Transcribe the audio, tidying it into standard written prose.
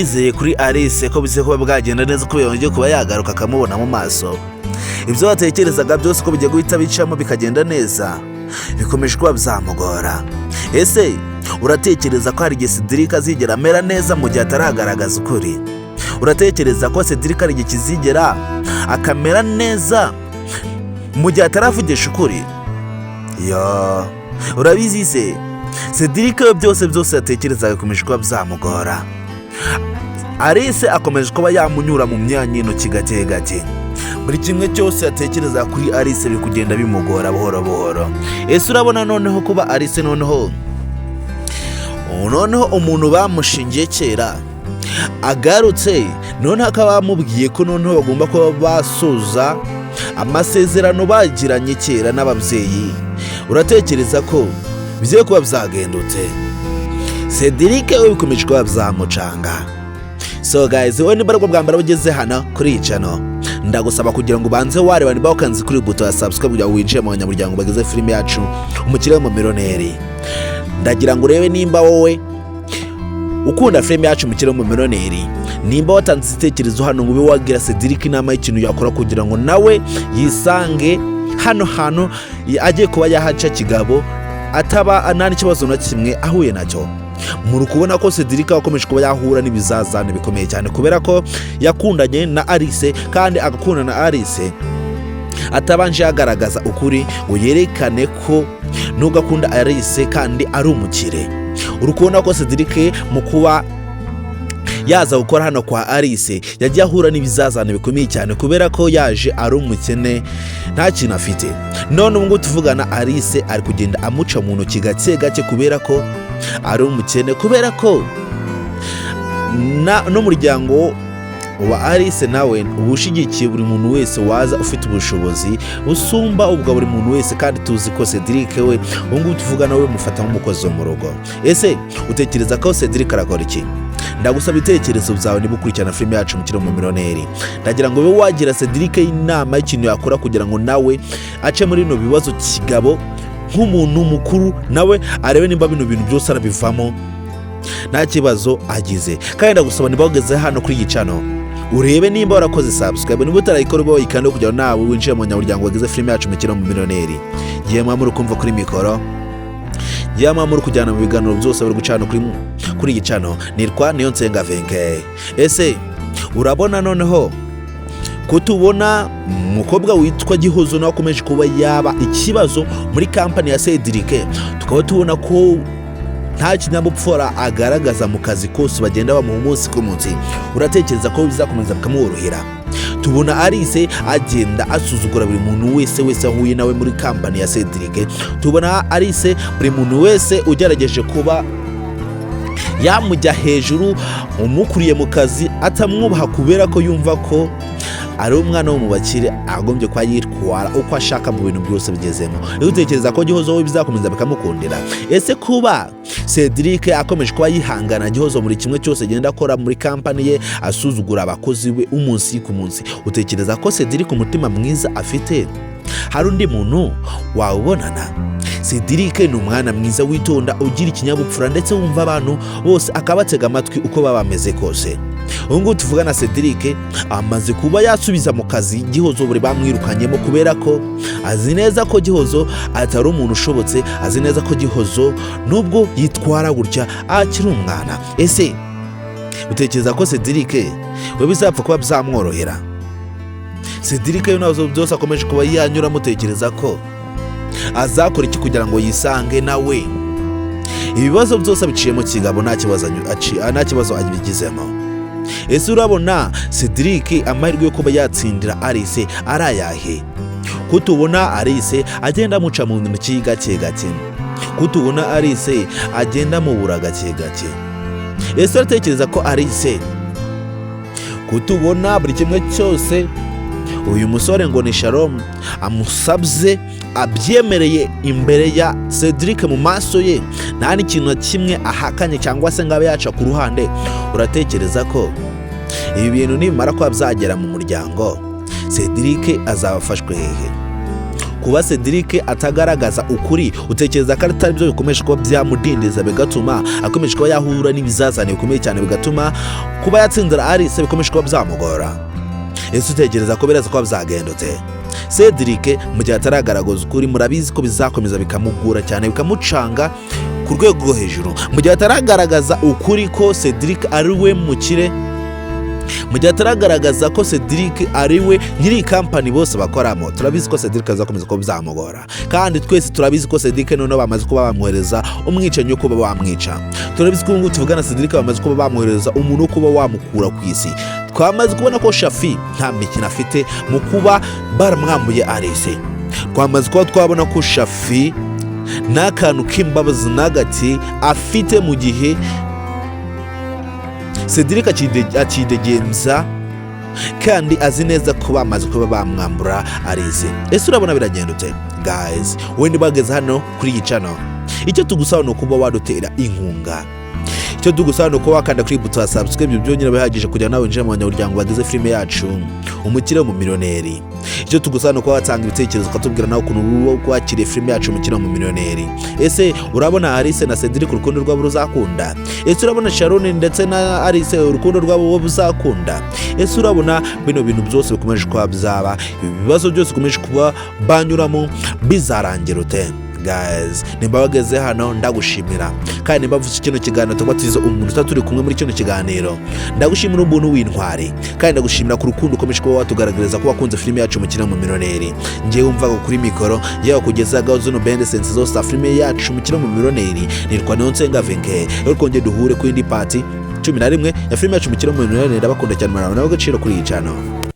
Yizeye kuri Alice ko bize kuba bwagenda neza ko yongeye kuba yagaruka akamubona mu maso. Ibyo watekerezaga byose ko bigiye guhita bicamo bikagenda neza bikomeje kuba byamugora. Ese uratekereza ko hari igihe Sediric azigera amera neza mu gihe ataragaragaza ukuri? Uratekereza ko Sediric ari igihe kizigera akamera neza mu gihe ataravugisha ukuri? Urabizi se Sediric byose yatekerezaga bikomeje kuba byamugora. Alice akomeje kuba yamunyura mu myanya y'intoki gake gake. Buri kimwe cyose yatekereza kuri Alice biri kugenda bimugora buhoro buhoro. Ese urabona noneho kuba Alice noneho umuntu bamushingiye kera agarutse, noneho akaba bamubwiye ko noneho bagomba kuba basoza amasezerano bagiranye kera n'ababyeyi. Uratekereza ko bigiye kuba byagendutse? Sediric we bikomeje kuba byamucanga. So guys, wowe niba aribwo bwa mbere ugeze hano kuri iyi channel, ndagusaba kugira ngo ubanze wareba niba ukanze kuri buto ya subscribe kugira ngo winjire mu banyamuryango bagize filime yacu Umukirire Wumumillionare. Ndagira ngo urebe nimba wowe ukunda filime yacu Umukirire Wumumillionare, nimba watanze igitekerezo hano ngo ube wagira Sediric inama y'ikintu yakora kugira ngo nawe yisange hano hantu agiye kuba yahaca kigabo ataba nta n'ikibazo na kimwe ahuye nacyo. Muri kubona ko Sediric akomeje kuba yahura n'ibizazane bikomeye cyane kubera ko yakundanye na Alice, kandi agakunda na Alice atabanje yagaragaza ukuri ngo yerekane ko nugakunda Alice kandi ari umukire. Uri kubona ko Sediric mu kuba yaza gukora hano kwa Alice yagiye ahura n'ibizazane bikomeye cyane kubera ko yaje ari umukene nta kintu afite. None ubu ngo tuvugana Alice ari kugenda amuca mu ntoki gake gake kubera ko ari umukene, kubera ko n'umuryango wa Alice nawe ubushigikiye buri muntu wese waza ufite ubushobozi usumba ubwa buri muntu wese, kandi tuzi ko Sediric we ubu tuvugana we mufata nk'umukozi wo mu rugo. Ese utekereza ko Sediric arakora iki? Ndagusaba ibitekerezo byawe niba ukurikirana filime yacu Umukirire Wumumillionare. Ndagira ngo ube wagira Sediric inama y'ikintu yakora kugira ngo nawe ace muri bino bibazo kigabo nk'umuntu mukuru, nawe arebe nimba bino bintu byose arabivamo nta kibazo agize. Kandi ndagusaba niba ugeze hano kuri iyi channel urebe nimba warakoze subscribe, niba utarayikora ube wayikanda kugira ngo nawe winjire mu banyamuryango bagize filime yacu Umukirire Wumumillionare. Ngiye mwamuri kumva kuri mikoro, ngiye mwamuri kujyana mu biganiro byose biri gucana kuri iyi channel. Nitwa Niyo Nsenga Venke. Ese urabona noneho kutubona umukobwa witwa Gihozo nawe akomeje kuba yaba ikibazo muri kampani ya Sediric, tukaba tubona ko nta kinyabupfura agaragaza mu kazi kose bagenda bamuha umunsi ku munsi. Uratekereza ko bizakomeza bikamworohera? Tubona Alice agenda asuzugura buri muntu wese ahuye nawe muri kampani ya Sediric. Tubona Alice buri muntu wese ugerageje kuba yamujya hejuru umukuriye mu kazi atamwubaha kubera ko yumva ko ari umwana wo mu bakire agombye kwa yitwara uko ashaka mu bintu byose bigezemo. Utekereza ko Gihozo we bizakomeza bikamukundira? Ese kuba Sediric akomeje kuba yihangana Gihozo muri kimwe cyose agenda akora muri kampani ye asuzugura abakozi be umunsi ku munsi, utekereza ko Sediric umutima mwiza afite hari undi muntu wawubonana? Sediric ni umwana mwiza witonda ugira ikinyabupfura ndetse wumva abantu bose akabatega amatwi uko baba bameze kose. Ubu tuvugana Sediric amaze kuba yasubiza mu kazi Gihozo buri bamwirukanyemo kubera ko azi neza ko Gihozo atari umuntu ushobotse, azi neza ko Gihozo nubwo yitwara gutya akiri umwana. Ese utekereza ko Sediric we bizapfa kuba byamworohera? Sediric nazo byose akomeje kuba yanyura, mutekereza ko azakora iki kugira ngo yisange nawe ibibazo byose biciye mu kigabo nta kibazo abigizemo? Ese urabona Sediric amahirwe yo kuba yatsindira Alice arayahe? Kutubona Alice agenda amuca mu ntoki gake gake, kutubona Alice agenda mubura gake gake. Ese uratekereza ko Alice kutubona buri kimwe cyose uyu musore ngo ni Shalom amusabye abyemereye imbere ya Sediric mu maso ye, nta n'ikintu na kimwe ahakanye cyangwa se ngo abe yaca ku ruhande? Uratekereza ko ibi bintu nibimara kuba byagera mu muryango Sediric azabafashwe hehe? kuba Sediric atagaragaza ukuri utekereza ko atari byo bikomeje kuba byamudindiza bigatuma akomeje kuba yahura n'ibizazane bikomeye cyane bigatuma kuba yatsindira Alice bikomeje kuba byamugora? Ese utekereza ko biraza kuba byagendutse? Sediric mu gihe ataragaragaza ukuri murabizi ko bizakomeza bikamugura cyane bikamucanga ku rwego rwo hejuru. Mu gihe ataragaragaza ukuri ko Sediric ari we mukire, mu gihe ataragaragaza ko Sediric ari we nyiri kampani bose bakoramo, turabizi ko Sediric azakomeza ko bizamugora. Kandi twese turabizi ko Sediric noneho bamaze kuba bamwohereza umwicanyi wo kuba bamwica. Turabizi ko ubu tuvugana Sediric bamaze kuba bamwohereza umuntu wo kuba wamukura ku isi. Twamaze kubona ko Shafi nta mikino afite mu kuba baramwambuye Alice. Twamaze kuba twabona ko Shafi nta kantu k'imbabazi n'agati afite mu gihe Sediric akidegenza kandi azi neza ko bamaze kuba bamwambura Alice. Ese urabona biragendutse? Guys, wenda bageze hano kuri iyi channel, icyo tugusaba no kuba wadutera inkunga. Icyo tugusaba no kuba wakanda kuri buto subscribe, byonyine bihagije kugira nawe winjire mu banyamuryango bagize filime yacu Umukirire Wumumillionare. Icyo tugusaba no kuba watanga ibitekerezo ukatubwira nawe ukuntu wakiriye filime yacu Umukirire Wumumillionare. Ese urabona Alice na Sediric urukundo rwabo ruzakunda? Ese urabona Shalom ndetse na Alice urukundo rwabo ruzakunda? Ese urabona bino bintu byose bikomeje kuba byaba, ibibazo byose bikomeje kuba banyuramo bizarangira ute? Guys, nimba bageze hano ndagushimira, kandi nimba vuze kino kiganiro tugwatiza umuntu taturi kumwe muri kino kiganiro, ndagushimira ubuntu w'intwari, kandi ndagushimira ku rukundo ukomeje kuba watugaragariza ko wakunze filime yacu Umukirire Wumumillionare. Ngiye umvaga kuri mikoro ngiye kugezaga zino bende sense zose filime yacu Umukirire Wumumillionare. Nirwa Nonsenga Venke, rero kongeye duhure ku indi party 11 ya filime yacu Umukirire Wumumillionare. Ndabakunda cyane, murabona agaciro kuri iyi channel.